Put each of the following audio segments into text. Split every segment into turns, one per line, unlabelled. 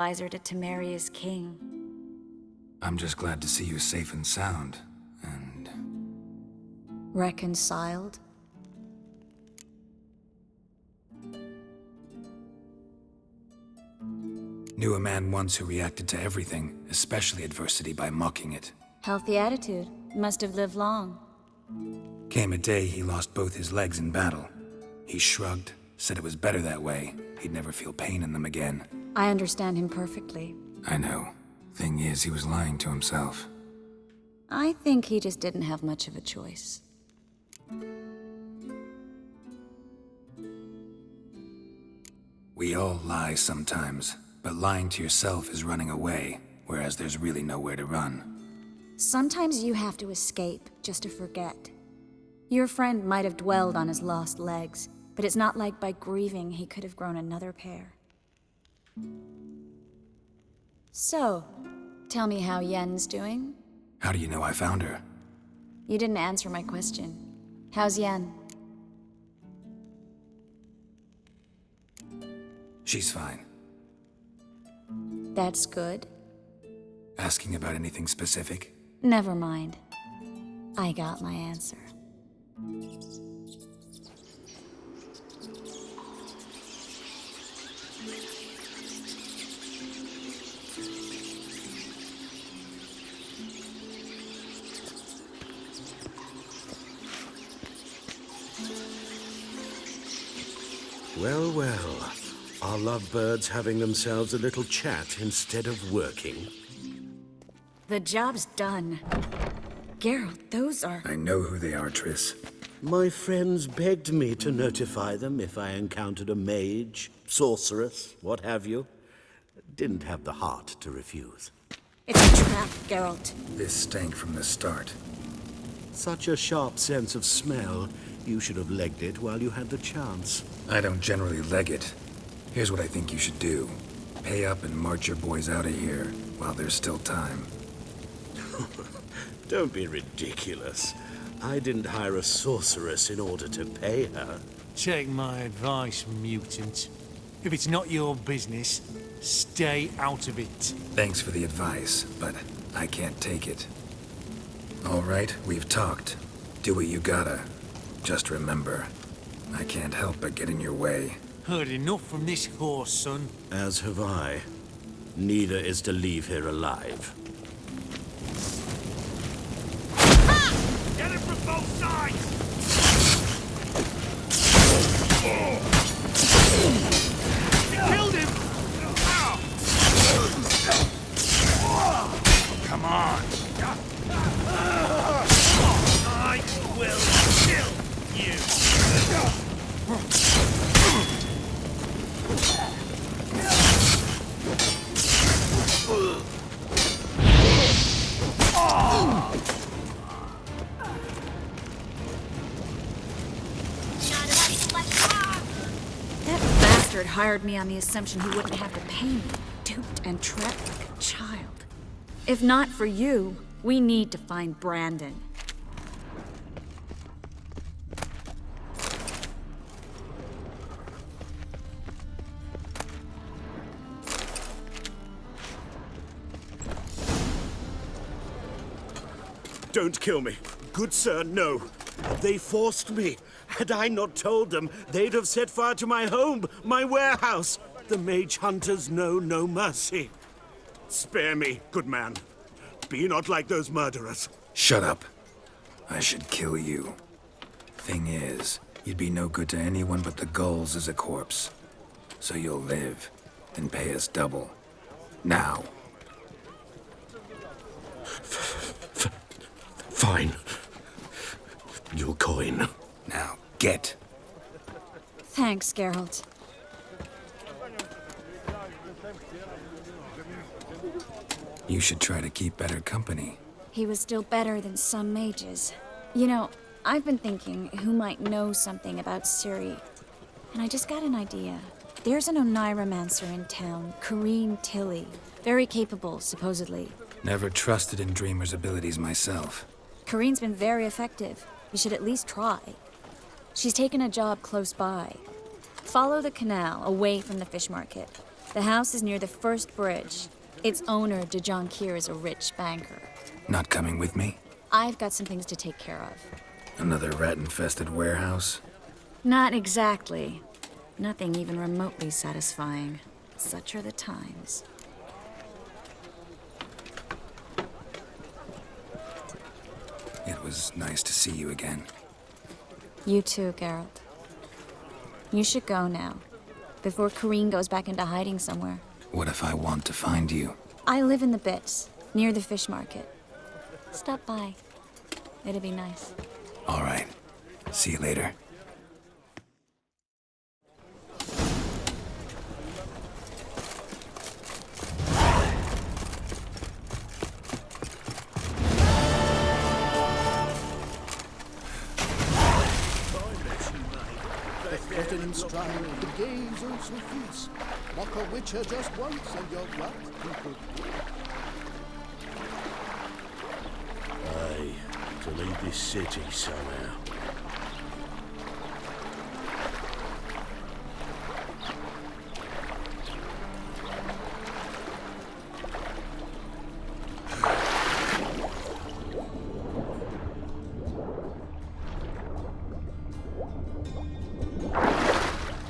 advisor to Temeria's king.
I'm just glad to see you safe and sound, and...
Reconciled?
Knew a man once who reacted to everything, especially adversity, by mocking it.
Healthy attitude. Must have lived long.
Came a day he lost both his legs in battle. He shrugged, said it was better that way. He'd never feel pain in them again.
I understand him perfectly.
I know. Thing is, he was lying to himself.
I think he just didn't have much of a choice.
We all lie sometimes, but lying to yourself is running away, whereas there's really nowhere to run.
Sometimes you have to escape just to forget. Your friend might have dwelled on his lost legs, but it's not like by grieving he could have grown another pair. So, tell me how Yen's doing?
How do you know I found her?
You didn't answer my question. How's Yen?
She's fine.
That's good.
Asking about anything specific?
Never mind. I got my answer.
Well, well. Are lovebirds having themselves a little chat instead of working?
The job's done. Geralt, those are...
I know who they are, Triss.
My friends begged me to notify them if I encountered a mage, sorceress, what have you. Didn't have the heart to refuse.
It's a trap, Geralt.
This stank from the start.
Such a sharp sense of smell. You should have legged it while you had the chance.
I don't generally leg it. Here's what I think you should do. Pay up and march your boys out of here while there's still time.
Don't be ridiculous. I didn't hire a sorceress in order to pay her.
Take my advice, mutant. If it's not your business, stay out of it.
Thanks for the advice, but I can't take it. All right, we've talked. Do what you gotta. Just remember, I can't help but get in your way.
Heard enough from this horse, son.
As have I. Neither is to leave here alive.
Get it from both sides! Killed him! Come on! I will kill you!
That bastard hired me on the assumption he wouldn't have to pay me. Duped and trapped like a child. If not for you, we need to find Brandon.
Don't kill me. Good sir, no. They forced me. Had I not told them, they'd have set fire to my home, my warehouse. The mage hunters know no mercy. Spare me, good man. Be not like those murderers.
Shut up. I should kill you. Thing is, you'd be no good to anyone but the gulls as a corpse. So you'll live and pay us double. Now.
Fine. Your coin.
Now, get.
Thanks, Geralt.
You should try to keep better company.
He was still better than some mages. You know, I've been thinking who might know something about Ciri. And I just got an idea. There's an Oneiromancer in town, Corrine Tilly. Very capable, supposedly.
Never trusted in Dreamer's abilities myself.
Corrine's been very effective. You should at least try. She's taken a job close by. Follow the canal, away from the fish market. The house is near the first bridge. Its owner, Dejon Kier, is a rich banker.
Not coming with me?
I've got some things to take care of.
Another rat-infested warehouse?
Not exactly. Nothing even remotely satisfying. Such are the times.
It was nice to see you again.
You too, Geralt. You should go now, before Kareen goes back into hiding somewhere.
What if I want to find you?
I live in the Bits, near the fish market. Stop by. It'll be nice.
All right. See you later.
Footing stride, the gaze on swiftness. Mock a witcher just once, and your blood can
Aye, to leave this city somehow.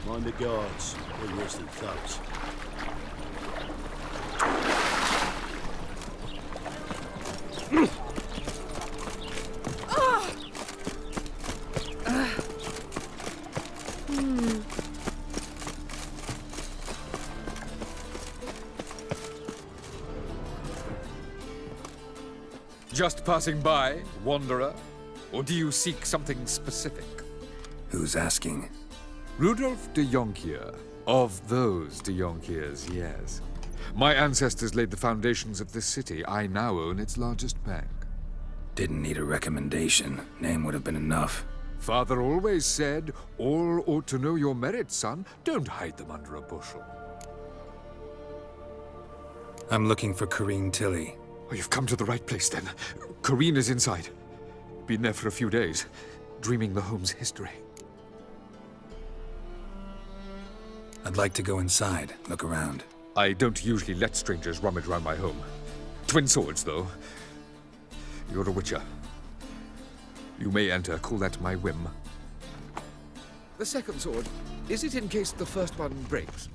Mind the guards, they're worse than thugs.
Just passing by, wanderer? Or do you seek something specific?
Who's asking?
Rudolf de Jonkier. Of those de Jonkiers, yes. My ancestors laid the foundations of this city. I now own its largest bank.
Didn't need a recommendation. Name would have been enough.
Father always said, all ought to know your merits, son. Don't hide them under a bushel.
I'm looking for Kareen Tilly.
Oh, you've come to the right place, then. Kareen is inside. Been there for a few days, dreaming the home's history.
I'd like to go inside, look around.
I don't usually let strangers rummage around my home. Twin swords, though. You're a witcher. You may enter, call that my whim. The second sword, is it in case the first one breaks?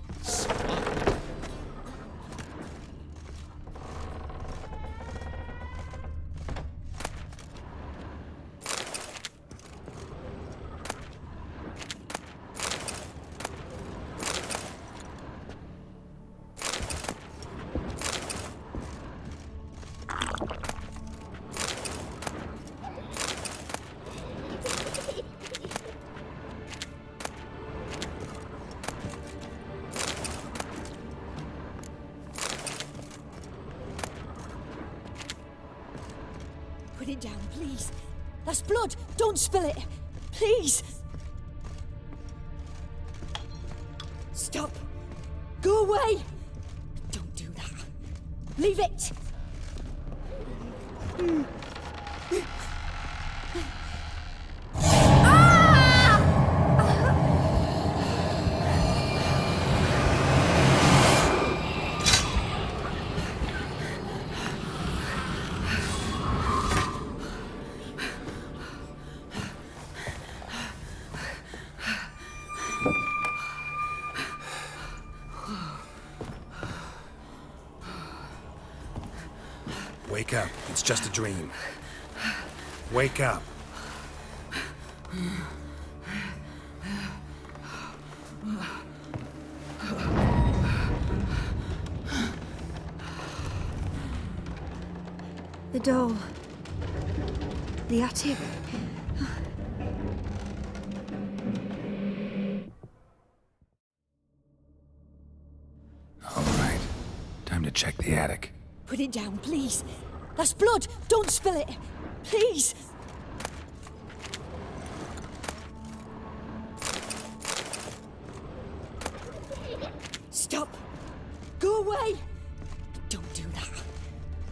Put it down, please. That's blood. Don't spill it. Please. Stop. Go away. Don't do that. Leave it.
Wake up. It's just a dream. Wake up.
The door. The attic.
All right. Time to check the attic.
Put it down, please. That's blood. Don't spill it. Please. Stop. Go away. Don't do that.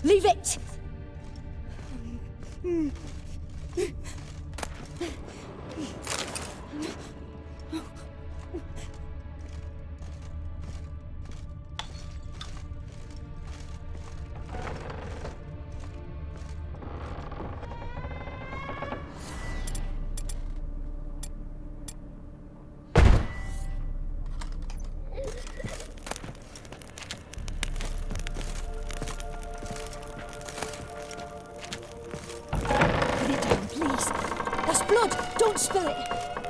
Leave it. Don't spill it!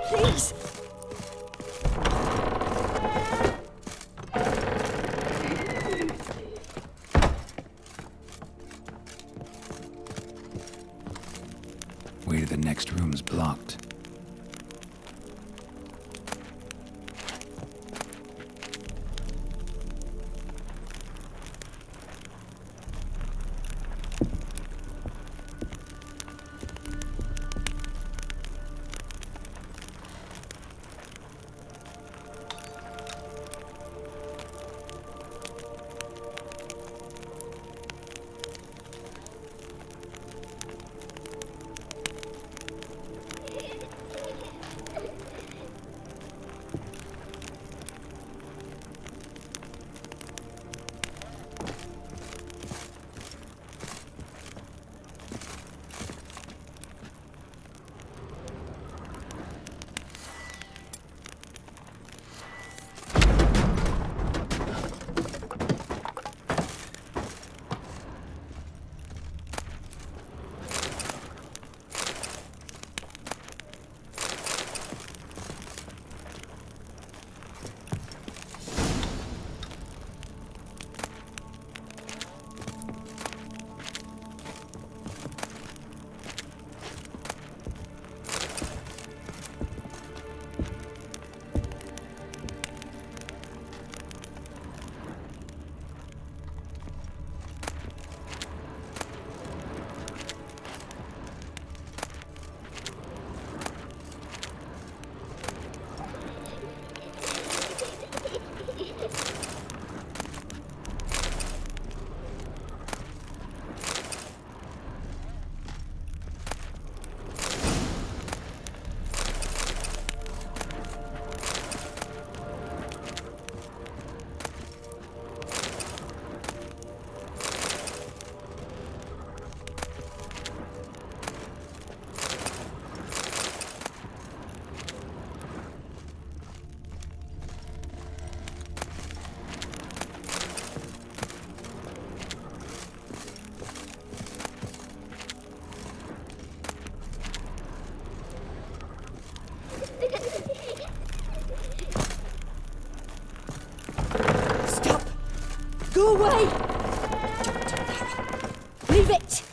Please!
Way to the next room's blocked.
Go away! Don't do that. Leave it!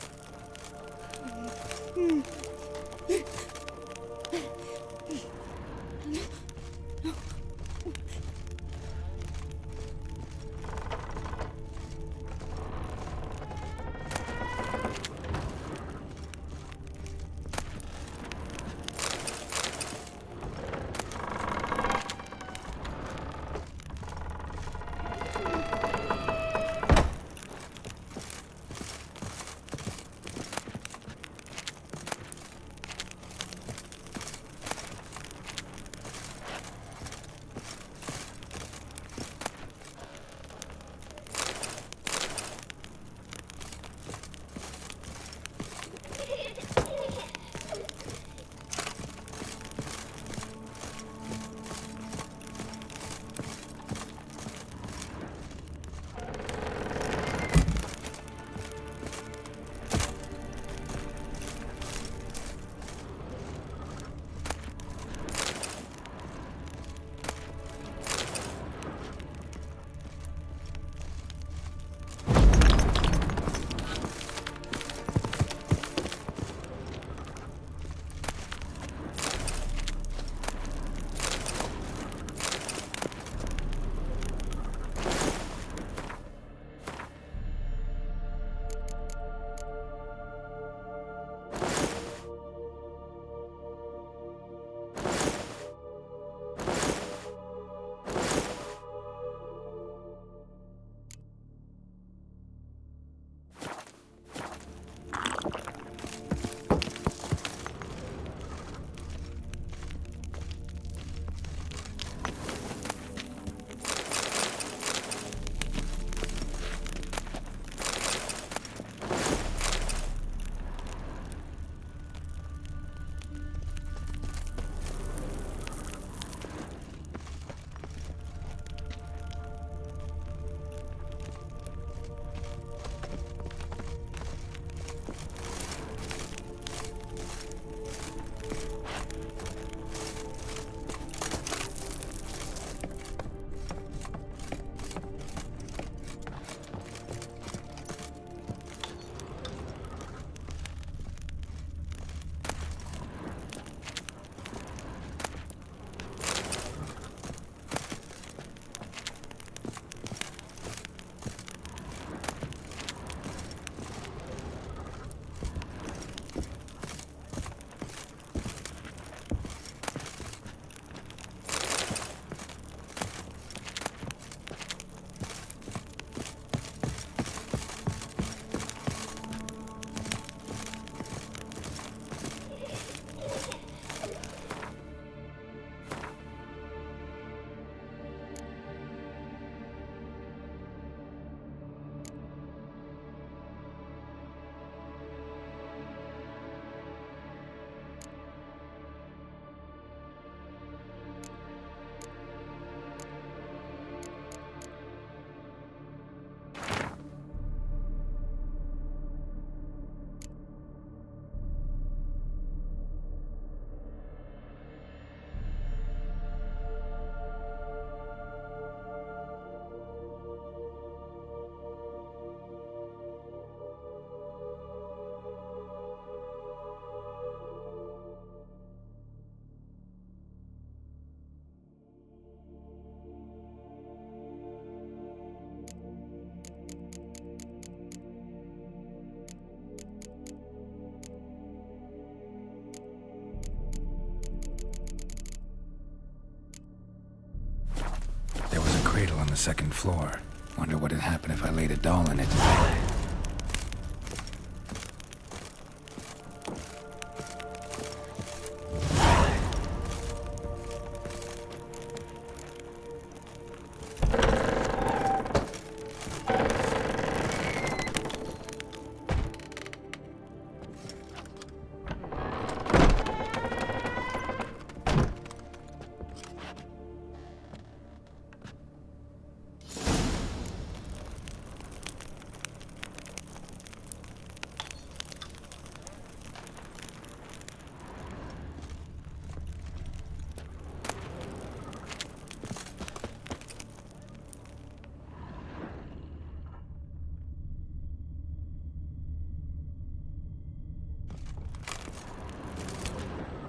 second floor. Wonder what'd happen if I laid a doll in it.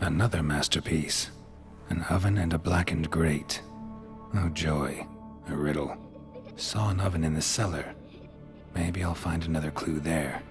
Another masterpiece. An oven and a blackened grate. Oh joy. A riddle. Saw an oven in the cellar. Maybe I'll find another clue there.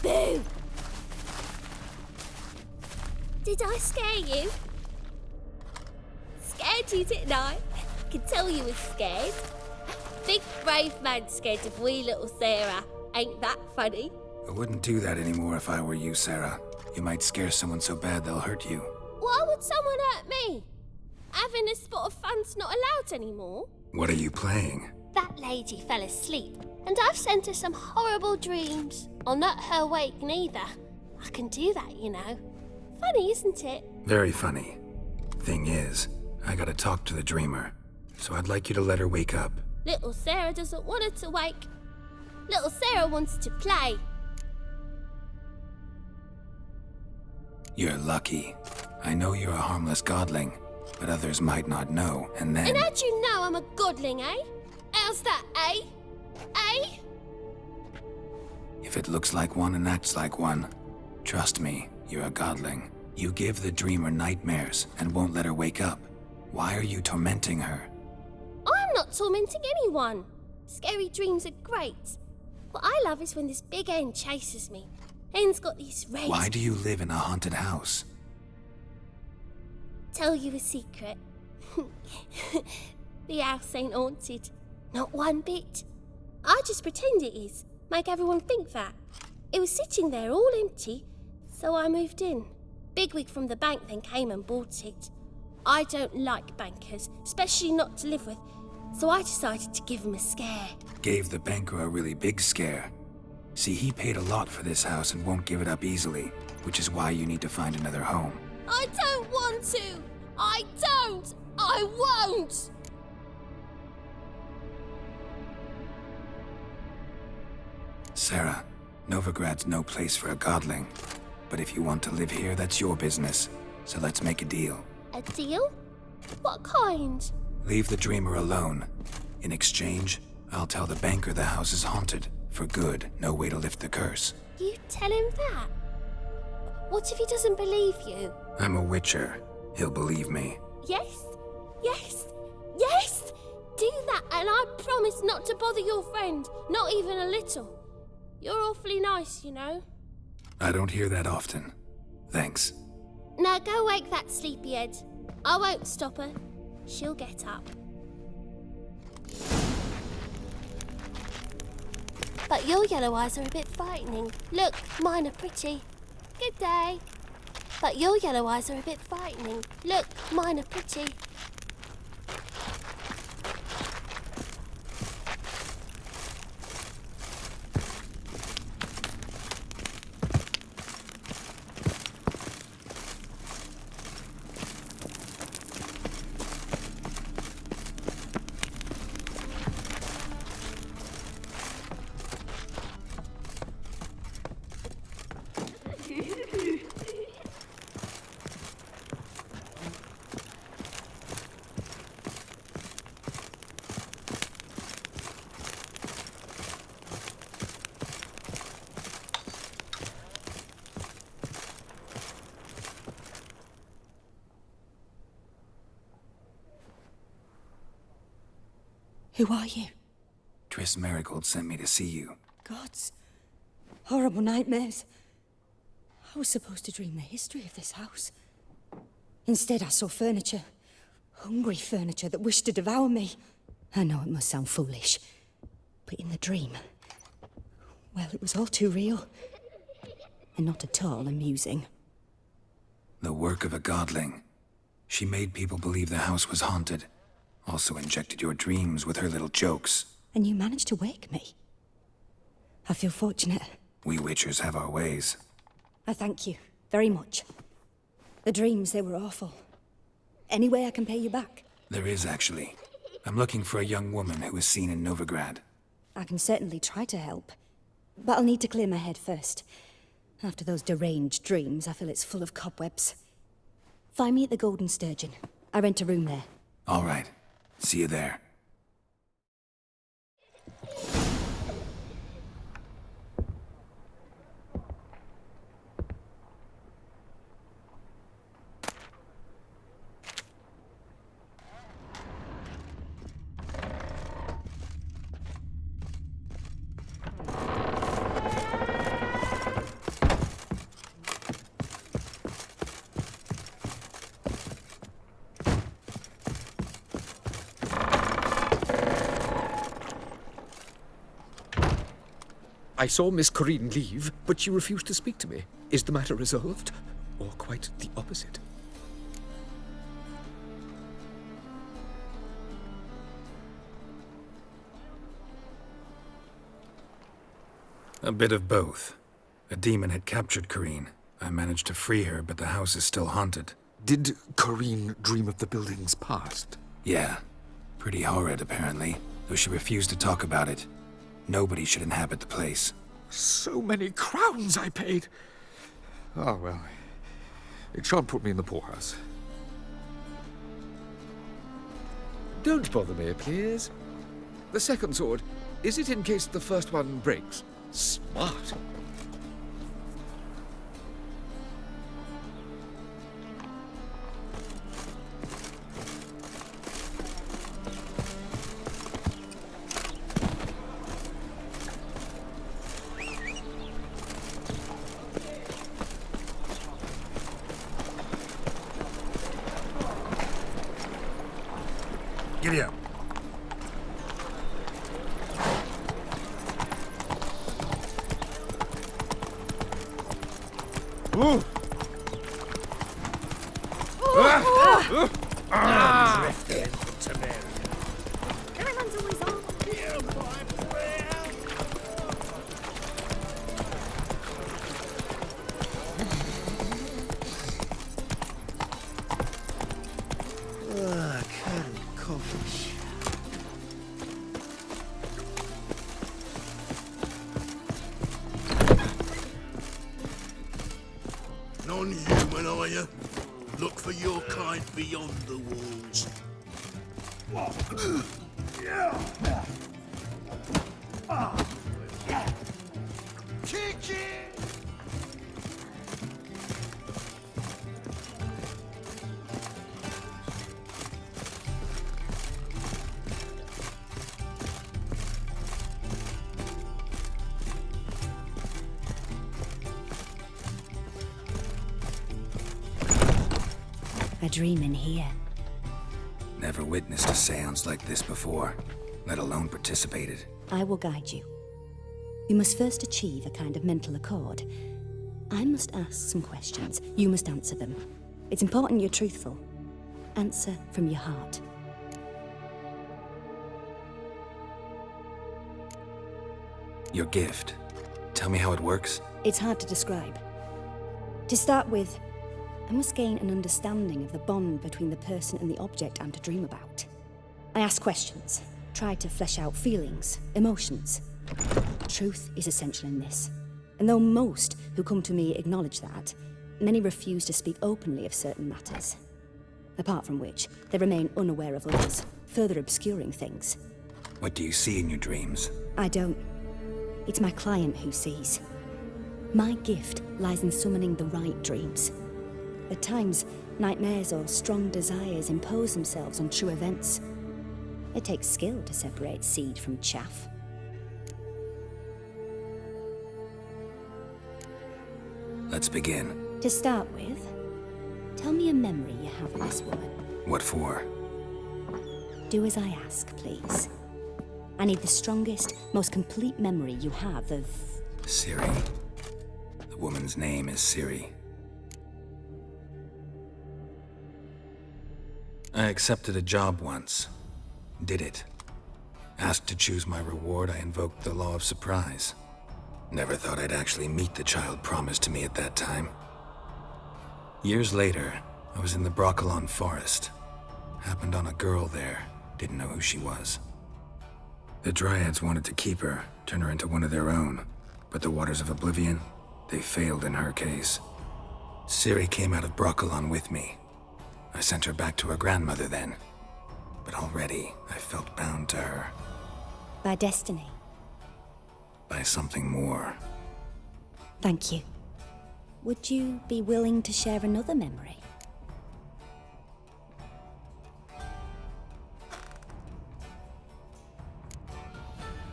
Boo! Did I scare you? Scared you, didn't I? I can tell you were scared. Big brave man scared of wee little Sarah. Ain't that funny?
I wouldn't do that anymore if I were you, Sarah. You might scare someone so bad they'll hurt you.
Why would someone hurt me? Having a spot of fun's not allowed anymore.
What are you playing?
That lady fell asleep, and I've sent her some horrible dreams. I'll not her wake neither. I can do that, you know. Funny, isn't it?
Very funny. Thing is, I gotta talk to the dreamer, so I'd like you to let her wake up.
Little Sarah doesn't want her to wake. Little Sarah wants to play.
You're lucky. I know you're a harmless godling, but others might not know, and then...
And how'd you know I'm a godling, eh? How's that, eh? Eh?
If it looks like one and acts like one, trust me, you're a godling. You give the dreamer nightmares and won't let her wake up. Why are you tormenting her?
I'm not tormenting anyone. Scary dreams are great. What I love is when this big hen chases me. Hen's got these red...
Why do you live in a haunted house?
Tell you a secret. The house ain't haunted. Not one bit. I just pretend it is, make everyone think that. It was sitting there all empty, so I moved in. Bigwig from the bank then came and bought it. I don't like bankers, especially not to live with, so I decided to give him a scare.
Gave the banker a really big scare. See, he paid a lot for this house and won't give it up easily, which is why you need to find another home.
I don't want to! I don't! I won't!
Sarah, Novigrad's no place for a godling. But if you want to live here, that's your business. So let's make a deal.
A deal? What kind?
Leave the dreamer alone. In exchange, I'll tell the banker the house is haunted. For good, no way to lift the curse.
You tell him that? What if he doesn't believe you?
I'm a witcher. He'll believe me.
Yes? Yes? Yes! Do that and I promise not to bother your friend. Not even a little. You're awfully nice, you know.
I don't hear that often. Thanks.
Now go wake that sleepyhead. I won't stop her. She'll get up. But your yellow eyes are a bit frightening. Look, mine are pretty. Good day. But your yellow eyes are a bit frightening. Look, mine are pretty.
Who are you?
Triss Marigold sent me to see you.
Gods. Horrible nightmares. I was supposed to dream the history of this house. Instead, I saw furniture. Hungry furniture that wished to devour me. I know it must sound foolish, but in the dream, well, it was all too real. And not at all amusing.
The work of a godling. She made people believe the house was haunted. Also injected your dreams with her little jokes.
And you managed to wake me. I feel fortunate.
We witchers have our ways.
I thank you very much. The dreams, they were awful. Any way I can pay you back?
There is, actually. I'm looking for a young woman who was seen in Novigrad.
I can certainly try to help. But I'll need to clear my head first. After those deranged dreams, I feel it's full of cobwebs. Find me at the Golden Sturgeon. I rent a room there.
All right. See you there.
I saw Miss Corinne leave, but she refused to speak to me. Is the matter resolved? Or quite the opposite?
A bit of both. A demon had captured Corinne. I managed to free her, but the house is still haunted.
Did Corinne dream of the building's past?
Yeah. Pretty horrid, apparently, though she refused to talk about it. Nobody should inhabit the place.
So many crowns I paid! Oh, well. It shan't put me in the poorhouse. Don't bother me, please. The second sword, is it in case the first one breaks? Smart.
Giddy up.
Everyone's always on.
Non-human, are you? Look for your kind beyond the walls. Kick it!
A dream in here.
Never witnessed a seance like this before, let alone participated.
I will guide you. You must first achieve a kind of mental accord. I must ask some questions. You must answer them. It's important you're truthful. Answer from your heart.
Your gift. Tell me how it works.
It's hard to describe. To start with, I must gain an understanding of the bond between the person and the object I'm to dream about. I ask questions, try to flesh out feelings, emotions. Truth is essential in this. And though most who come to me acknowledge that, many refuse to speak openly of certain matters. Apart from which, they remain unaware of others, further obscuring things.
What do you see in your dreams?
I don't. It's my client who sees. My gift lies in summoning the right dreams. At times, nightmares or strong desires impose themselves on true events. It takes skill to separate seed from chaff.
Let's begin.
To start with, tell me a memory you have of this woman.
What for?
Do as I ask, please. I need the strongest, most complete memory you have of...
Siri. The woman's name is Siri. I accepted a job once. Did it. Asked to choose my reward, I invoked the law of surprise. Never thought I'd actually meet the child promised to me at that time. Years later, I was in the Broccolon forest. Happened on a girl there. Didn't know who she was. The Dryads wanted to keep her, turn her into one of their own. But the Waters of Oblivion, they failed in her case. Siri came out of Broccolon with me. I sent her back to her grandmother then. But already, I felt bound to her.
By destiny.
By something more.
Thank you. Would you be willing to share another memory?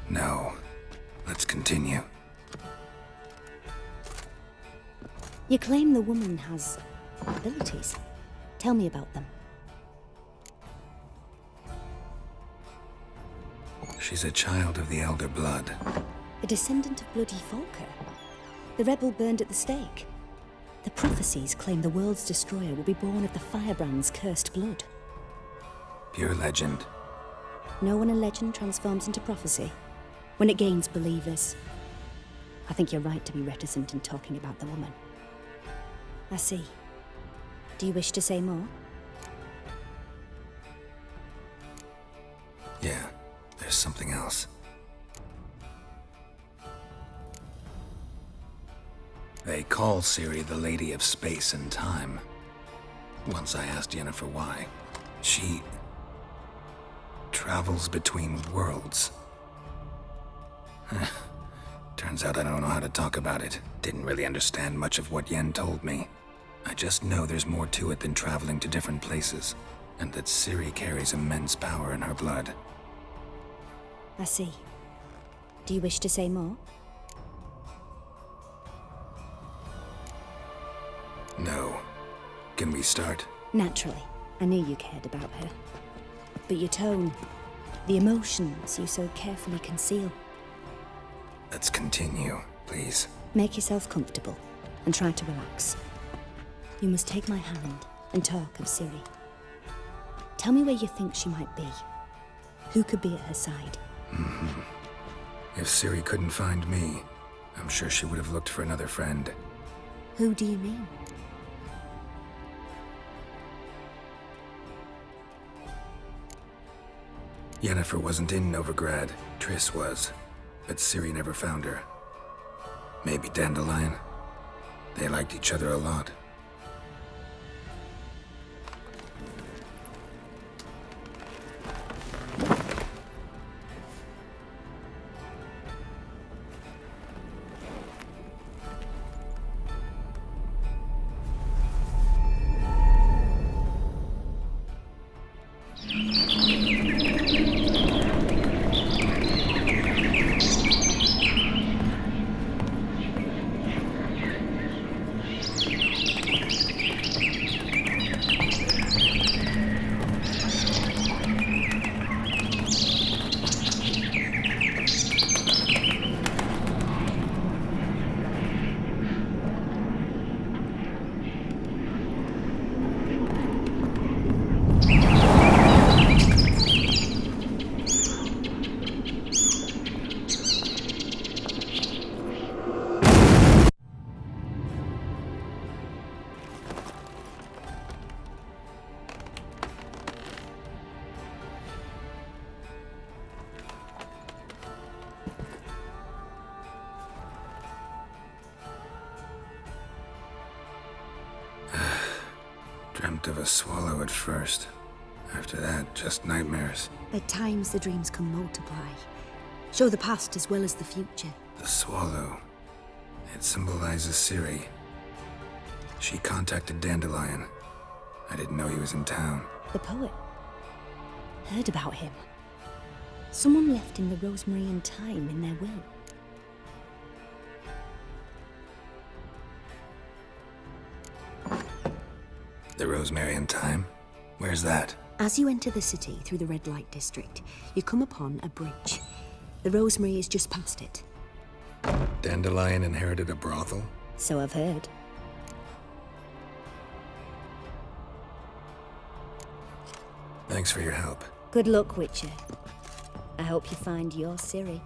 No. Let's continue.
You claim the woman has abilities. Tell me about them.
She's a child of the Elder Blood.
A descendant of Bloody Falker. The rebel burned at the stake. The prophecies claim the world's destroyer will be born of the Firebrand's cursed blood.
Pure legend.
Know when a legend transforms into prophecy? When it gains believers. I think you're right to be reticent in talking about the woman. I see. Do you wish to say more?
Yeah, there's something else. They call Siri the Lady of Space and Time. Once I asked Yennefer why. She travels between worlds. Turns out I don't know how to talk about it. Didn't really understand much of what Yen told me. I just know there's more to it than traveling to different places, and that Ciri carries immense power in her blood.
I see. Do you wish to say more?
No. Can we start?
Naturally. I knew you cared about her. But your tone, the emotions you so carefully conceal.
Let's continue, please.
Make yourself comfortable. and try to relax. You must take my hand and talk of Ciri. Tell me where you think she might be. Who could be at her side?
If Ciri couldn't find me, I'm sure she would have looked for another friend.
Who do you mean?
Yennefer wasn't in Novigrad. Triss was. But Ciri never found her. Maybe Dandelion? They liked each other a lot. Dreamt of a swallow at first. After that, just nightmares.
At times, the dreams can multiply. Show the past as well as the future.
The swallow. It symbolizes Ciri. She contacted Dandelion. I didn't know he was in town.
The poet. Heard about him. Someone left him the rosemary and thyme in their will.
The rosemary and thyme? Where's that?
As you enter the city through the red light district, you come upon a bridge. The rosemary is just past it.
Dandelion inherited a brothel?
So I've heard.
Thanks for your help.
Good luck, Witcher. I hope you find your Ciri.